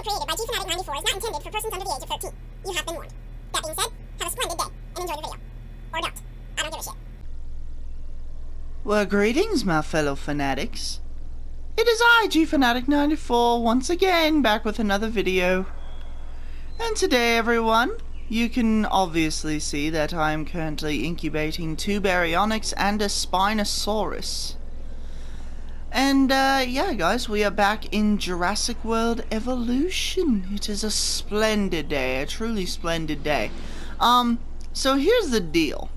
created by Gfanatic 94 is not intended for persons under the age of 13. You have been warned. That being said, have a splendid day, and enjoy the video. Or don't. I don't give a shit. Well, greetings, my fellow fanatics. It is I, Gfanatic 94, once again, back with another video. And today, everyone, you can obviously see that I am currently incubating 2 Baryonyx and a Spinosaurus. And, yeah, guys, we are back in Jurassic World Evolution. It is a splendid day, a truly splendid day. So here's the deal.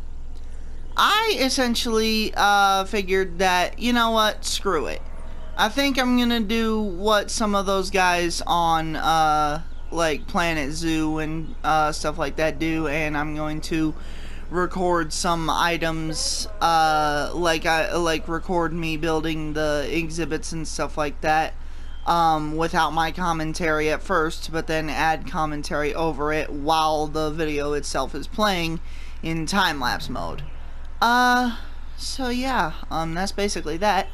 I essentially, figured that, you know what, screw it. I think I'm gonna do what some of those guys on, like Planet Zoo and, stuff like that do, and I'm going to record some items, like record me building the exhibits and stuff like that, without my commentary at first, but then add commentary over it while the video itself is playing in time-lapse mode. So yeah, that's basically that.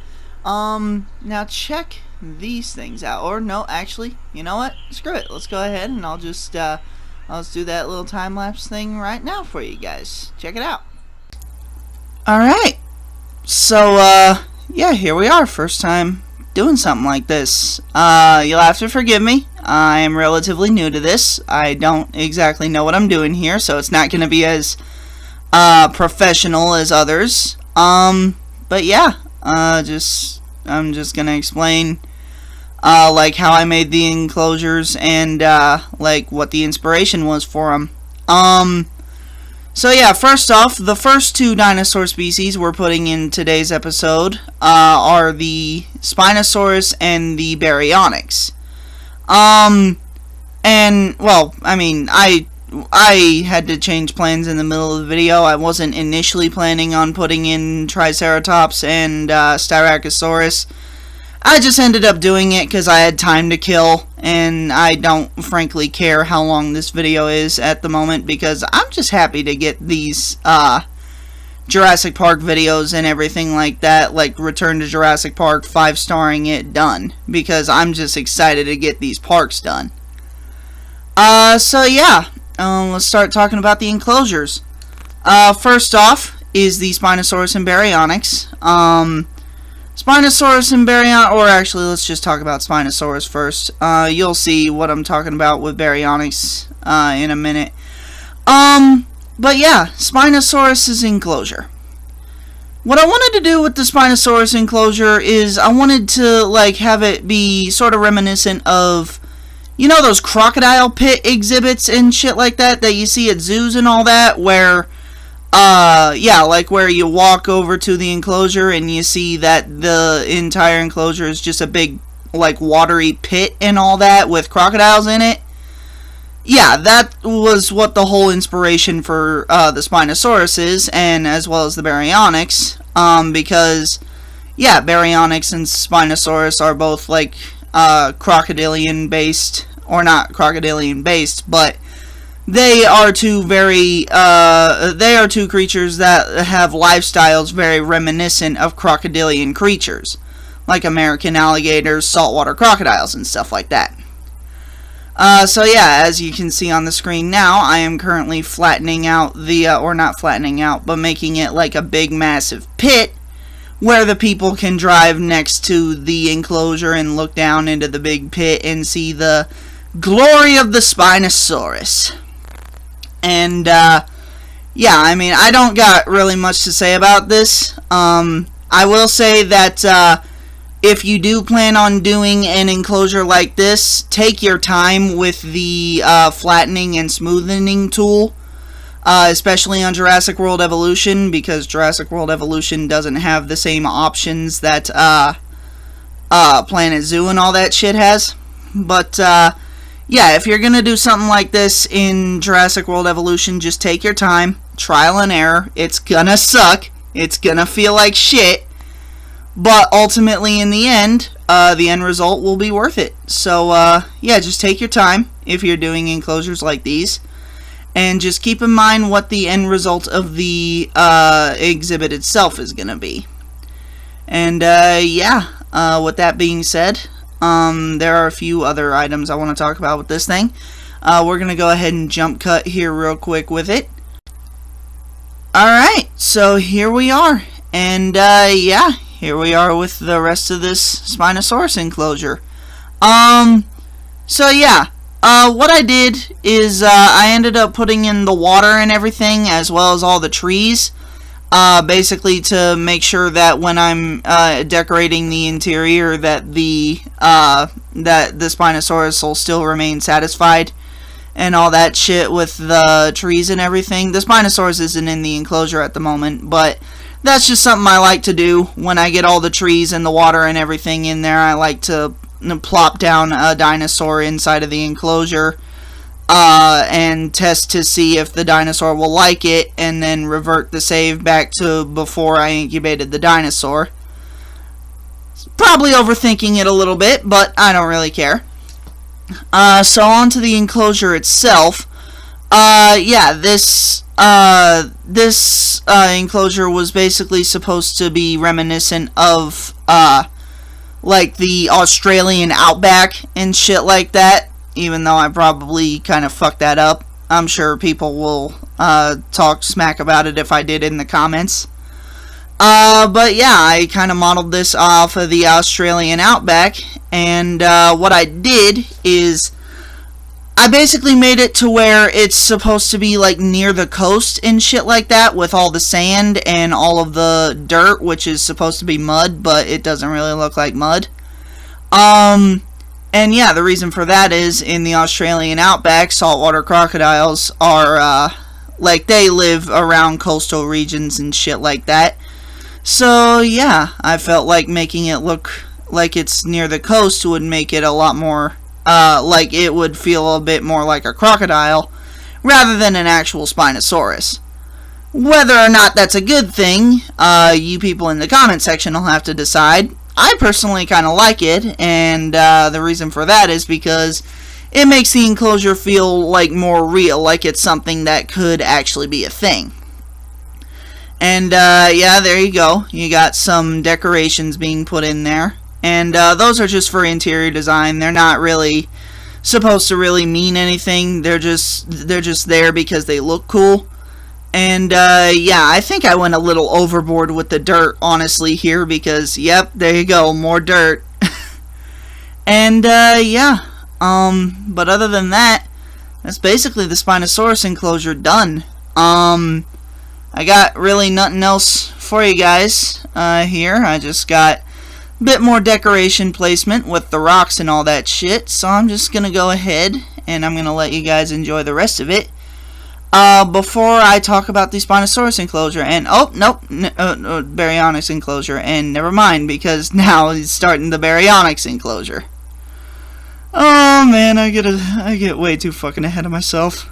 Now check these things out, or no, actually, you know what, screw it, let's go ahead and I'll just, let's do that little time-lapse thing right now for you guys. Check it out. Alright, so, yeah, here we are, first time doing something like this. You'll have to forgive me, I am relatively new to this, I don't exactly know what I'm doing here, so it's not gonna be as, professional as others, but yeah, I'm just gonna explain, like how I made the enclosures and, like what the inspiration was for them. So yeah, first off, the first 2 dinosaur species we're putting in today's episode, are the Spinosaurus and the Baryonyx. And, well, I mean, I had to change plans in the middle of the video. I wasn't initially planning on putting in Triceratops and Styracosaurus. I just ended up doing it because I had time to kill, and I don't frankly care how long this video is at the moment because I'm just happy to get these Jurassic Park videos and everything like that, like Return to Jurassic Park 5-starring it, done, because I'm just excited to get these parks done. So yeah. Let's start talking about the enclosures. First off is the Spinosaurus and Baryonyx. Spinosaurus and Baryonyx, or actually let's just talk about Spinosaurus first. You'll see what I'm talking about with Baryonyx in a minute. But yeah, Spinosaurus' enclosure. What I wanted to do with the Spinosaurus enclosure is I wanted to like have it be sort of reminiscent of, you know, those crocodile pit exhibits and shit like that you see at zoos and all that, where, yeah, like where you walk over to the enclosure and you see that the entire enclosure is just a big, like, watery pit and all that with crocodiles in it. Yeah, that was what the whole inspiration for, the Spinosaurus is, and as well as the Baryonyx, because, yeah, Baryonyx and Spinosaurus are both, like, crocodilian based, or not crocodilian based, but they are two creatures that have lifestyles very reminiscent of crocodilian creatures, like American alligators, saltwater crocodiles, and stuff like that. So yeah, as you can see on the screen now, I am currently flattening out the, or not flattening out, but making it like a big massive pit, where the people can drive next to the enclosure and look down into the big pit and see the glory of the Spinosaurus. And, yeah, I mean, I don't got really much to say about this. I will say that, if you do plan on doing an enclosure like this, take your time with the, flattening and smoothening tool. Especially on Jurassic World Evolution, because Jurassic World Evolution doesn't have the same options that Planet Zoo and all that shit has. But, yeah, if you're gonna do something like this in Jurassic World Evolution, just take your time, trial and error. It's gonna suck, it's gonna feel like shit, but ultimately in the end result will be worth it. So, yeah, just take your time if you're doing enclosures like these. And just keep in mind what the end result of the exhibit itself is going to be. And, yeah, with that being said, There are a few other items I want to talk about with this thing. We're going to go ahead and jump cut here real quick with it. Alright, so here we are. And, yeah, here we are with the rest of this Spinosaurus enclosure. So yeah, what I did is, I ended up putting in the water and everything, as well as all the trees, basically to make sure that when I'm, decorating the interior, that the Spinosaurus will still remain satisfied, and all that shit with the trees and everything. The Spinosaurus isn't in the enclosure at the moment, but that's just something I like to do. When I get all the trees and the water and everything in there, I like to plop down a dinosaur inside of the enclosure and test to see if the dinosaur will like it, and then revert the save back to before I incubated the dinosaur. Probably overthinking it a little bit, but I don't really care. So on to the enclosure itself. Yeah, this enclosure was basically supposed to be reminiscent of like the Australian outback and shit like that, even though I probably kind of fucked that up. I'm sure people will talk smack about it if I did in the comments. But yeah, I kind of modeled this off of the Australian outback, and what I did is I basically made it to where it's supposed to be like near the coast and shit like that, with all the sand and all of the dirt, which is supposed to be mud, but it doesn't really look like mud. And yeah, the reason for that is in the Australian outback, saltwater crocodiles are like, they live around coastal regions and shit like that. So yeah, I felt like making it look like it's near the coast would make it a lot more, like it would feel a bit more like a crocodile rather than an actual Spinosaurus. Whether or not that's a good thing, you people in the comment section will have to decide. I personally kind of like it, and the reason for that is because it makes the enclosure feel like more real, like it's something that could actually be a thing. And yeah, there you go. You got some decorations being put in there. And those are just for interior design. They're not really supposed to really mean anything. They're just there because they look cool. And yeah, I think I went a little overboard with the dirt, honestly, here, because yep, there you go, more dirt. And yeah, but other than that, that's basically the Spinosaurus enclosure done. I got really nothing else for you guys here. I just got a bit more decoration placement with the rocks and all that shit, so I'm just gonna go ahead and I'm gonna let you guys enjoy the rest of it before I talk about the Spinosaurus enclosure. And oh nope, Baryonyx enclosure, and never mind, because now he's starting the Baryonyx enclosure. Oh man, I get way too fucking ahead of myself.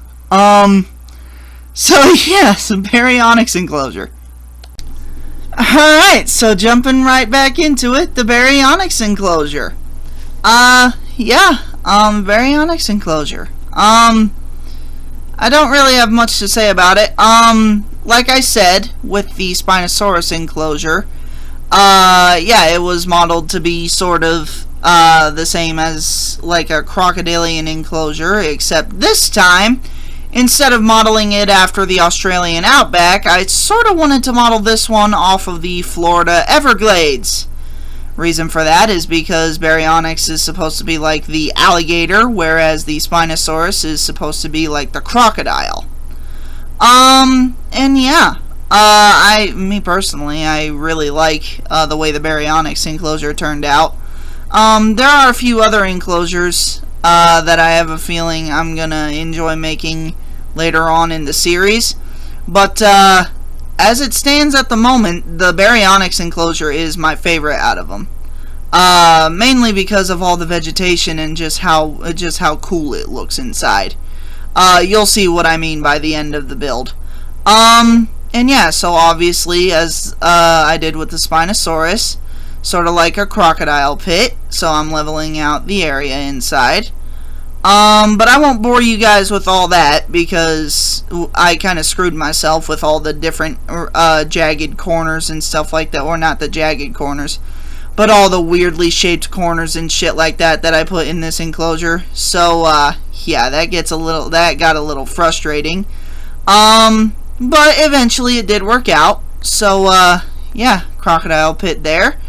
So yeah, some Baryonyx Enclosure. Alright, so jumping right back into it, the Baryonyx Enclosure. Yeah, Baryonyx Enclosure. I don't really have much to say about it. Like I said, with the Spinosaurus Enclosure, yeah, it was modeled to be sort of, the same as, like, a crocodilian enclosure, except this time, instead of modeling it after the Australian outback, I sort of wanted to model this one off of the Florida Everglades. Reason for that is because Baryonyx is supposed to be like the alligator, whereas the Spinosaurus is supposed to be like the crocodile. And yeah, me personally, I really like the way the Baryonyx enclosure turned out. There are a few other enclosures that I have a feeling I'm gonna enjoy making later on in the series, but as it stands at the moment, the Baryonyx enclosure is my favorite out of them, mainly because of all the vegetation and just how cool it looks inside. You'll see what I mean by the end of the build. And yeah, so obviously, as I did with the Spinosaurus, sort of like a crocodile pit, so I'm leveling out the area inside. But I won't bore you guys with all that, because I kind of screwed myself with all the different jagged corners and stuff like that, or not the jagged corners, but all the weirdly shaped corners and shit like that I put in this enclosure. So yeah, that got a little frustrating. But eventually it did work out. So yeah, crocodile pit there.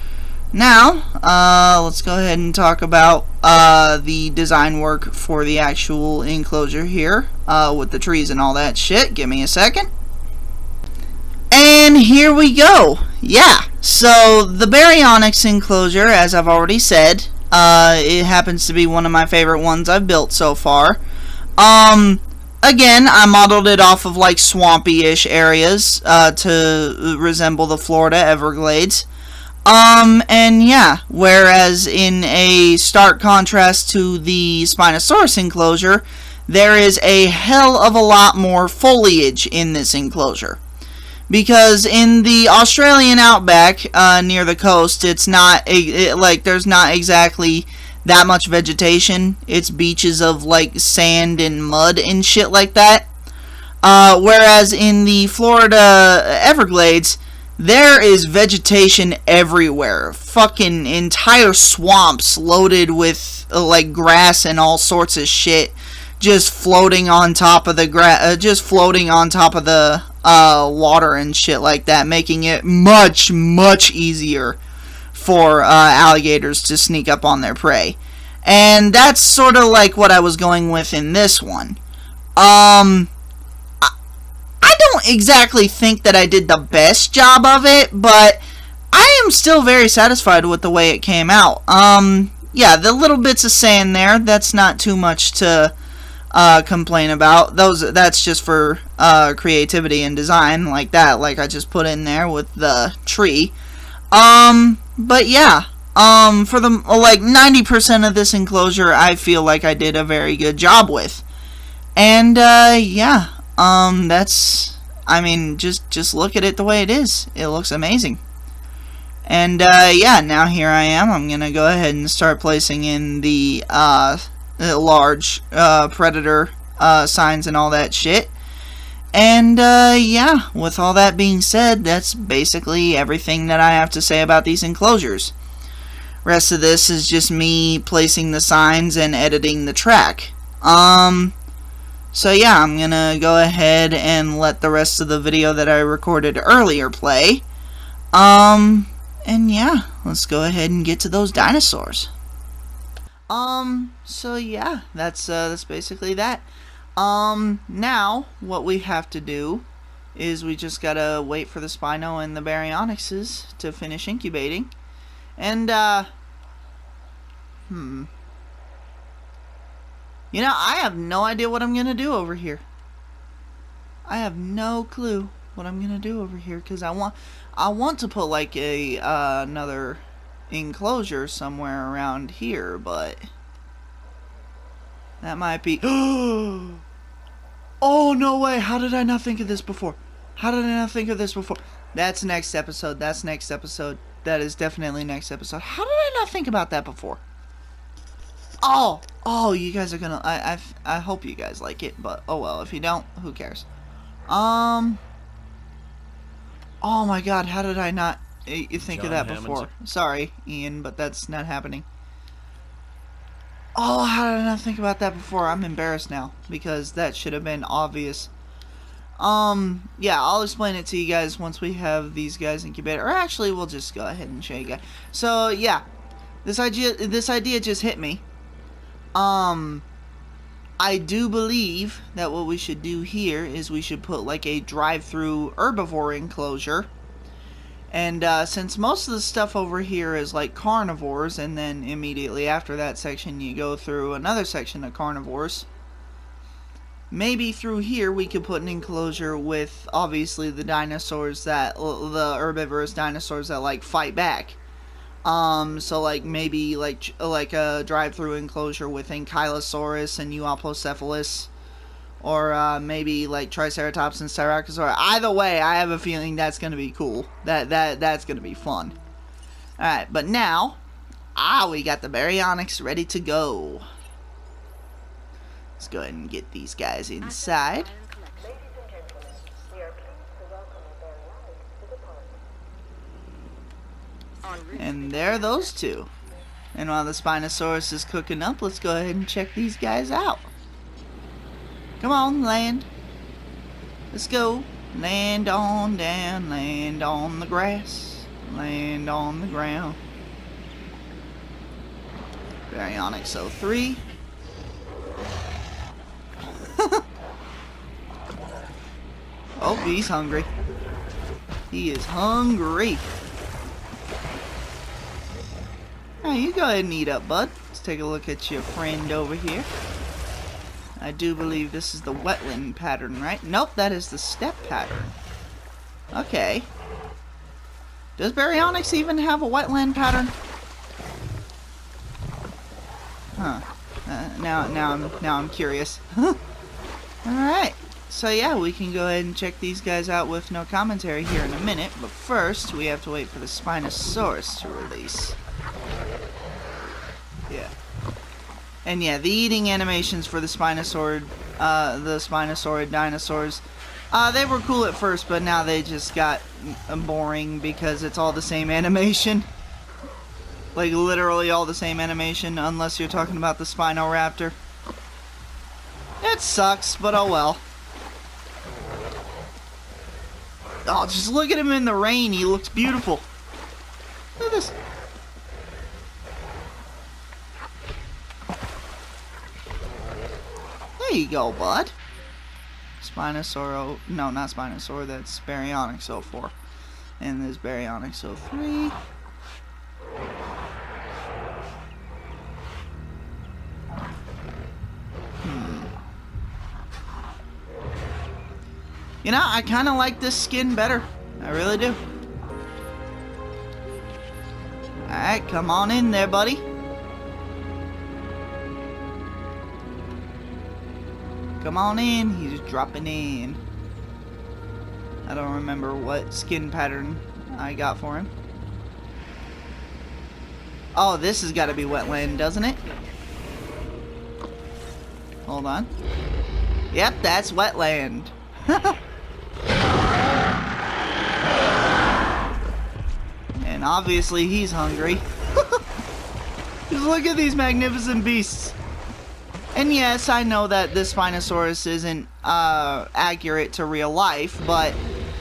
Now let's go ahead and talk about the design work for the actual enclosure here, with the trees and all that shit. Give me a second. And here we go. Yeah, so the Baryonyx Enclosure, as I've already said, it happens to be one of my favorite ones I've built so far. Again, I modeled it off of like swampy-ish areas to resemble the Florida Everglades. And yeah, whereas in a stark contrast to the Spinosaurus enclosure, there is a hell of a lot more foliage in this enclosure. Because in the Australian outback, near the coast, it's not, there's not exactly that much vegetation. It's beaches of, like, sand and mud and shit like that. Whereas in the Florida Everglades, there is vegetation everywhere. Fucking entire swamps loaded with, like, grass and all sorts of shit. Just floating on top of the water and shit like that, making it much, much easier for alligators to sneak up on their prey. And that's sort of like what I was going with in this one. I don't exactly think that I did the best job of it, but I am still very satisfied with the way it came out. Yeah, the little bits of sand there, that's not too much to complain about. That's just for creativity and design, like I just put in there with the tree. But yeah, for the 90% of this enclosure, I feel like I did a very good job with. And yeah, I mean, just look at it the way it is. It looks amazing. And yeah, now here I am. I'm gonna go ahead and start placing in the large predator signs and all that shit. And yeah, with all that being said, that's basically everything that I have to say about these enclosures. Rest of this is just me placing the signs and editing the track. So yeah, I'm gonna go ahead and let the rest of the video that I recorded earlier play. And yeah, let's go ahead and get to those dinosaurs. So yeah, that's basically that. Now, what we have to do is we just gotta wait for the Spino and the Baryonyxes to finish incubating. And, you know, I have no idea what I'm gonna do over here. I have no clue what I'm gonna do over here, because I want to put, like, another enclosure somewhere around here, but that might be oh no way, how did I not think of this before? That's next episode. That is definitely next episode. How did I not think about that before? Oh, you guys are gonna I hope you guys like it, but oh well, if you don't, who cares? Oh my god, how did I not think of that before? Sorry, Ian, but that's not happening. Oh, how did I not think about that before? I'm embarrassed now, because that should have been obvious. Yeah, I'll explain it to you guys once we have these guys incubated. Or actually, we'll just go ahead and show you guys. So, yeah, this idea just hit me. I do believe that what we should do here is we should put like a drive-through herbivore enclosure. And since most of the stuff over here is like carnivores, and then immediately after that section you go through another section of carnivores, maybe through here we could put an enclosure with obviously the dinosaurs that, the herbivorous dinosaurs that like fight back. So like maybe like a drive-through enclosure with Ankylosaurus and Euoplocephalus, or maybe like Triceratops and Styracosaurus. Either way, I have a feeling that's gonna be cool. That's gonna be fun. All right, but now, we got the Baryonyx ready to go. Let's go ahead and get these guys inside. And there are those two. And while the Spinosaurus is cooking up, let's go ahead and check these guys out. Come on, land. Let's go. Land on down, land on the grass, land on the ground. Baryonyx 03. Oh, he's hungry. He is hungry. Now you go ahead and eat up, bud. Let's take a look at your friend over here. I do believe this is the wetland pattern, right? Nope, that is the step pattern. Okay. Does Baryonyx even have a wetland pattern? Huh. Now I'm curious. Alright. So yeah, we can go ahead and check these guys out with no commentary here in a minute, but first we have to wait for the Spinosaurus to release. Yeah. And yeah, the eating animations for the Spinosaurid dinosaurs, they were cool at first, but now they just got boring because it's all the same animation. Like, literally all the same animation, unless you're talking about the Spinoraptor. It sucks, but oh well. Oh, just look at him in the rain, he looks beautiful. Look at this. There you go, bud. Spinosaur, no, not Spinosaur, that's Baryonyx 04. And there's Baryonyx 03. You know, I kind of like this skin better. I really do. Alright, come on in there, buddy. Come on in. He's dropping in. I don't remember what skin pattern I got for him. Oh, this has got to be wetland, doesn't it? Hold on. Yep, that's wetland. And obviously he's hungry. Just look at these magnificent beasts. And yes, I know that this Spinosaurus isn't accurate to real life, but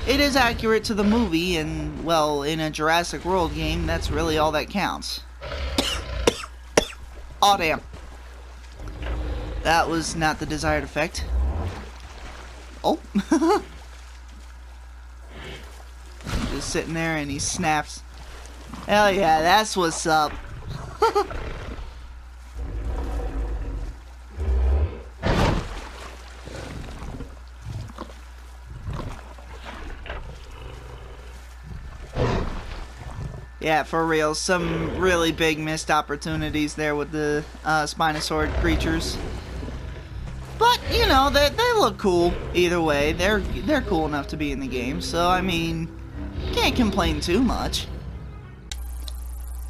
it is accurate to the movie, and, well, in a Jurassic World game, that's really all that counts. Aw, damn. That was not the desired effect. Oh. Just sitting there and he snaps. Hell yeah, that's what's up. Yeah, for real, some really big missed opportunities there with the Spinosaurid creatures. But, you know, they look cool either way. They're cool enough to be in the game, so, I mean, can't complain too much.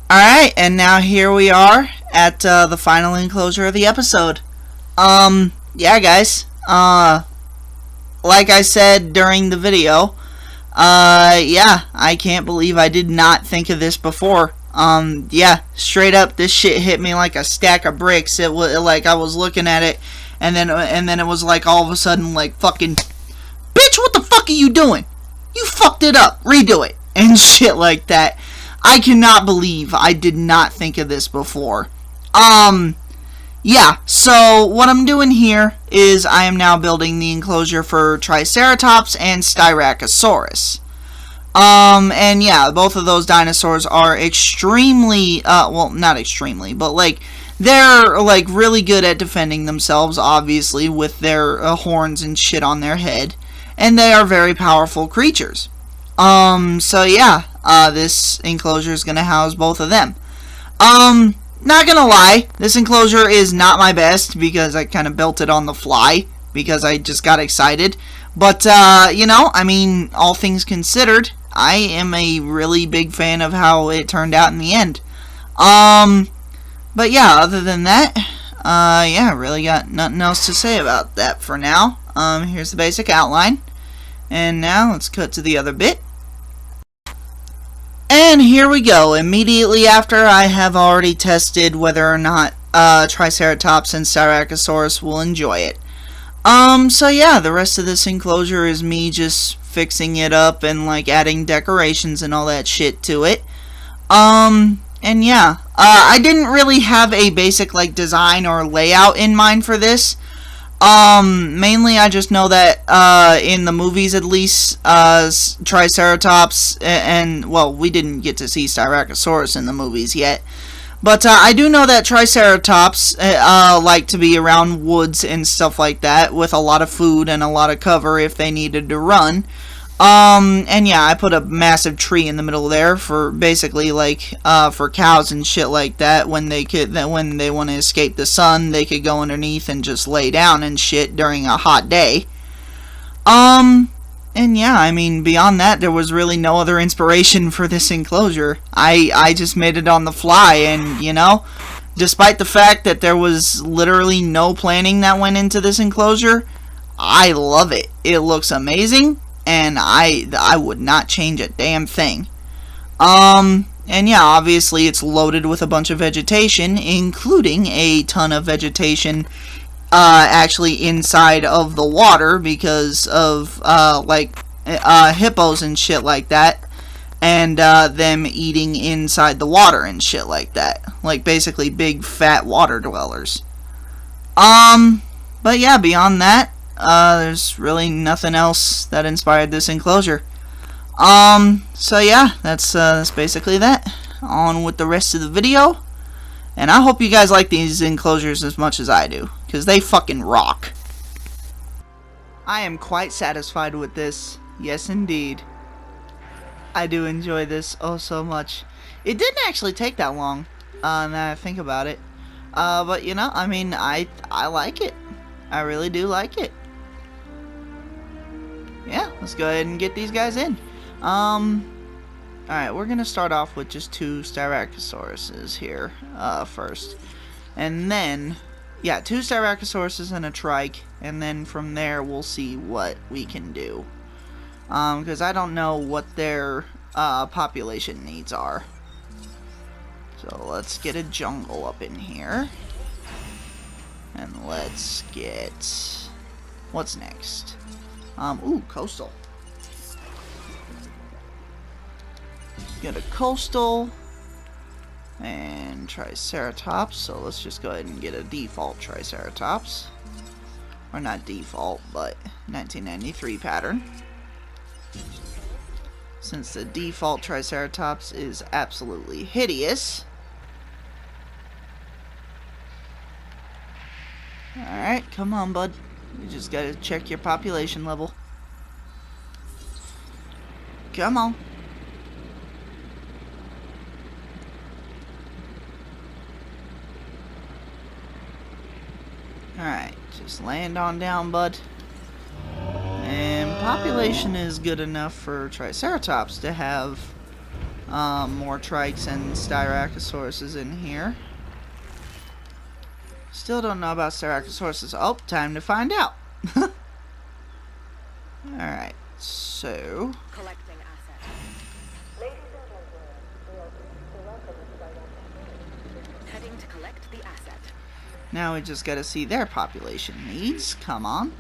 Alright, and now here we are at the final enclosure of the episode. Yeah, guys, like I said during the video, yeah, I can't believe I did not think of this before. Yeah, straight up, this shit hit me like a stack of bricks. It was like I was looking at it, and then it was like all of a sudden like fucking, bitch, what the fuck are you doing? You fucked it up. Redo it and shit like that. I cannot believe I did not think of this before. Yeah, so what I'm doing here is I am now building the enclosure for Triceratops and Styracosaurus. And yeah, both of those dinosaurs are extremely, well, not extremely, but like, they're like really good at defending themselves, obviously, with their horns and shit on their head. And they are very powerful creatures. So yeah, this enclosure is gonna house both of them. Not gonna lie, this enclosure is not my best because I kind of built it on the fly because I just got excited. But, you know, I mean, all things considered, I am a really big fan of how it turned out in the end. But yeah, other than that, yeah, really got nothing else to say about that for now. Here's the basic outline. And now let's cut to the other bit. And here we go, immediately after I have already tested whether or not Triceratops and Styracosaurus will enjoy it. So yeah, the rest of this enclosure is me just fixing it up and like adding decorations and all that shit to it. And yeah, I didn't really have a basic like design or layout in mind for this. Mainly I just know that, in the movies at least, Triceratops, and, well, we didn't get to see Styracosaurus in the movies yet, but, I do know that Triceratops, like to be around woods and stuff like that, with a lot of food and a lot of cover if they needed to run. And yeah, I put a massive tree in the middle there for basically like, for cows and shit like that. When they want to escape the sun, they could go underneath and just lay down and shit during a hot day. And yeah, I mean, beyond that, there was really no other inspiration for this enclosure. I just made it on the fly, and, you know, despite the fact that there was literally no planning that went into this enclosure, I love it. It looks amazing. And I would not change a damn thing. And yeah, obviously it's loaded with a bunch of vegetation, including a ton of vegetation, actually inside of the water because of, hippos and shit like that. And, them eating inside the water and shit like that. Like, basically big, fat water dwellers. But yeah, beyond that, there's really nothing else that inspired this enclosure. So yeah, that's basically that. On with the rest of the video. And I hope you guys like these enclosures as much as I do, because they fucking rock. I am quite satisfied with this. Yes, indeed. I do enjoy this oh so much. It didn't actually take that long, now I think about it. But you know, I mean, I like it. I really do like it. Yeah, let's go ahead and get these guys in. Alright, we're gonna start off with just 2 Styracosaurus here, first. And then, yeah, 2 Styracosaurus and a trike, and then from there we'll see what we can do. Because I don't know what their, population needs are. So let's get a jungle up in here. And let's get... what's next? Ooh, coastal. Get a coastal. And Triceratops. So let's just go ahead and get a default Triceratops. Or not default, but 1993 pattern. Since the default Triceratops is absolutely hideous. Alright, come on, bud. You just gotta check your population level. Come on. Alright, just land on down, bud. And population is good enough for Triceratops to have more trikes and Styracosaurus in here. Still don't know about Styracosaurus. Oh, time to find out. Alright, so... Collecting assets. Ladies and gentlemen, heading to collect the asset. Now we just gotta see their population needs. Come on.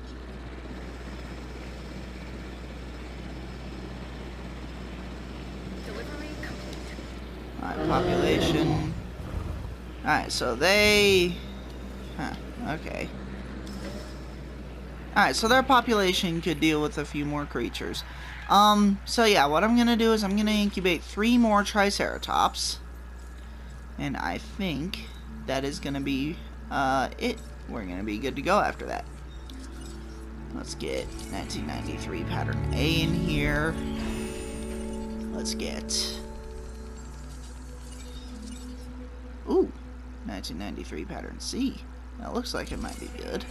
Delivery complete. Alright, population. Alright, so they... huh, okay. Alright, so their population could deal with a few more creatures. So yeah, what I'm gonna do is I'm gonna incubate 3 more Triceratops. And I think that is gonna be it. We're gonna be good to go after that. Let's get 1993 pattern A in here. Let's get... ooh, 1993 pattern C. That looks like it might be good.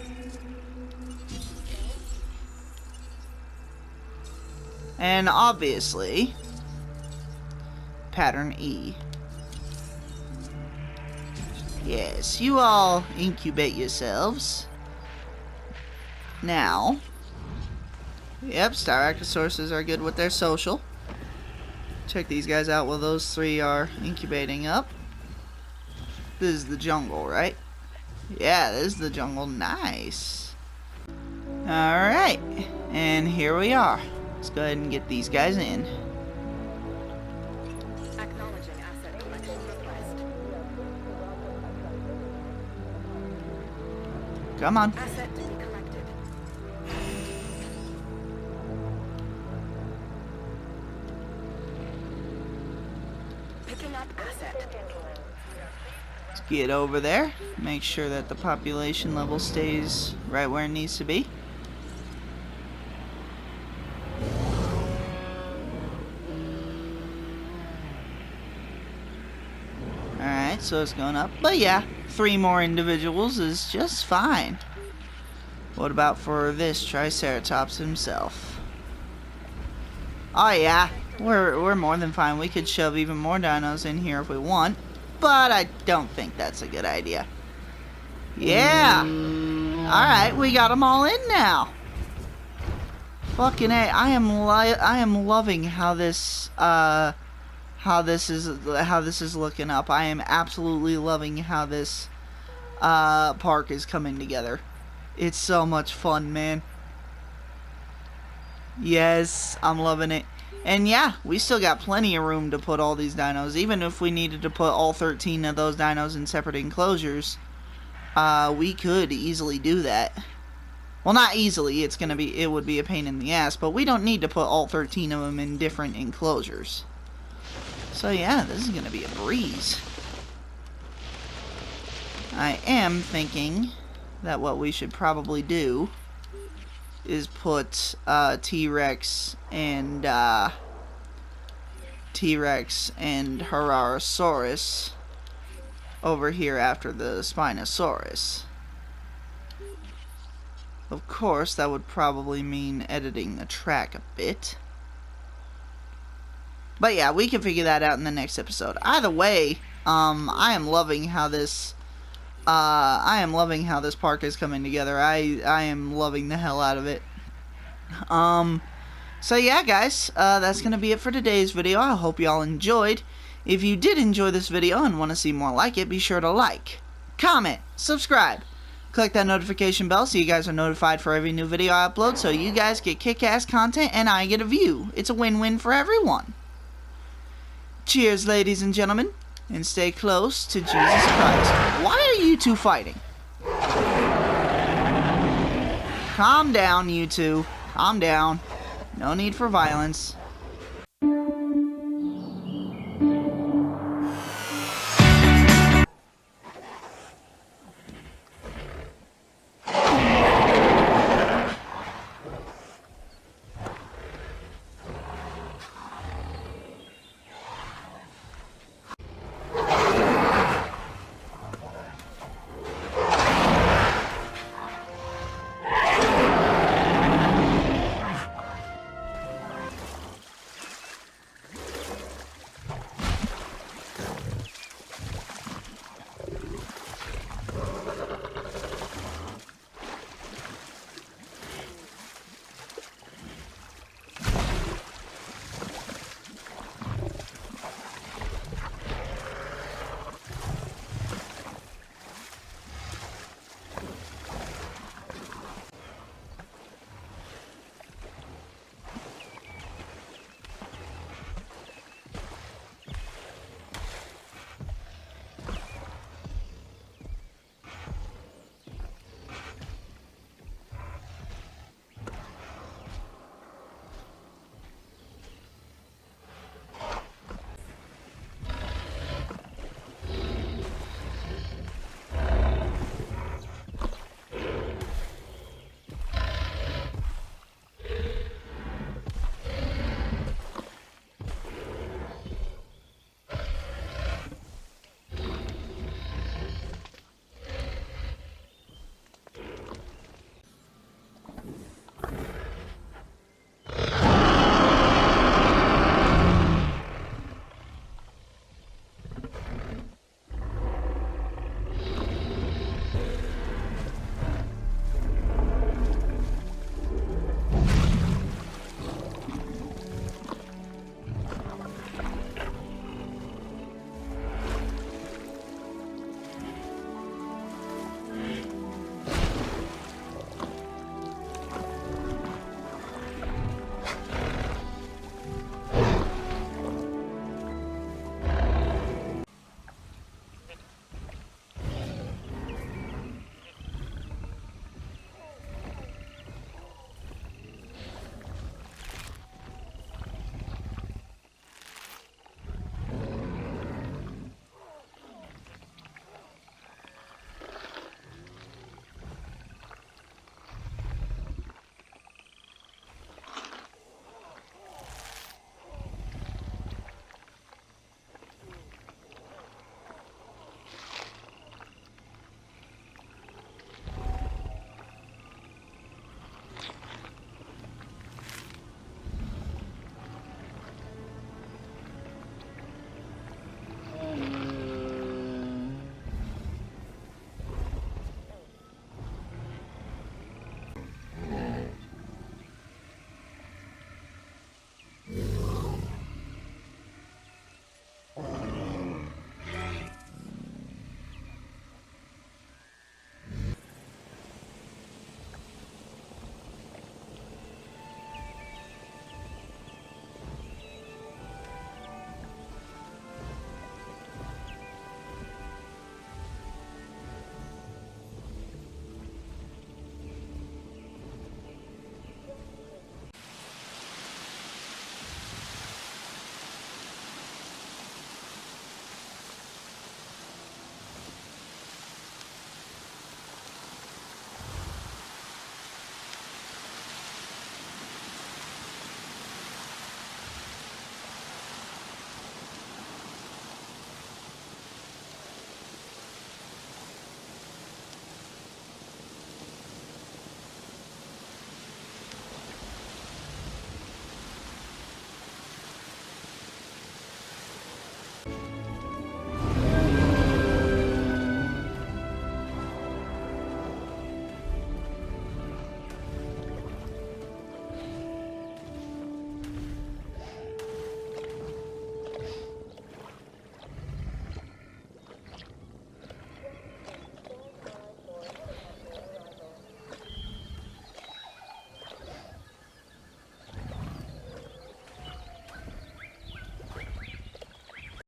And obviously, pattern E. Yes, you all incubate yourselves. Now, yep, Styracosaurus are good with their social. check these guys out while those three are incubating up. This is the jungle, right? Yeah, this is the jungle. Nice. Alright, and here we are. Let's go ahead and get these guys in. Acknowledging asset collection request. Come on. Asset to be collected. Picking up asset. Let's get over there. Make sure that the population level stays right where it needs to be. Alright, so it's going up. But yeah, 3 more individuals is just fine. What about for this Triceratops himself? Oh yeah, we're more than fine. We could shove even more dinos in here if we want. But I don't think that's a good idea. Yeah! Alright, we got them all in now. Fucking A, I am loving how this is looking up. I am absolutely loving how this park is coming together. It's so much fun, man. Yes, I'm loving it. And yeah, we still got plenty of room to put all these dinos. Even if we needed to put all 13 of those dinos in separate enclosures, we could easily do that. Well, not easily. It would be a pain in the ass, but we don't need to put all 13 of them in different enclosures. So yeah, this is going to be a breeze. I am thinking that what we should probably do is put T-Rex and Herarosaurus over here after the Spinosaurus. Of course, that would probably mean editing the track a bit. But yeah, we can figure that out in the next episode. Either way, I am loving how this park is coming together. I am loving the hell out of it. So yeah, guys, that's gonna be it for today's video. I hope y'all enjoyed. If you did enjoy this video and want to see more like it, be sure to like, comment, subscribe, click that notification bell so you guys are notified for every new video I upload, so you guys get kick-ass content and I get a view. It's a win-win for everyone. Cheers, ladies and gentlemen, and stay close to Jesus Christ. Why are you two fighting? Calm down, you two. Calm down. No need for violence.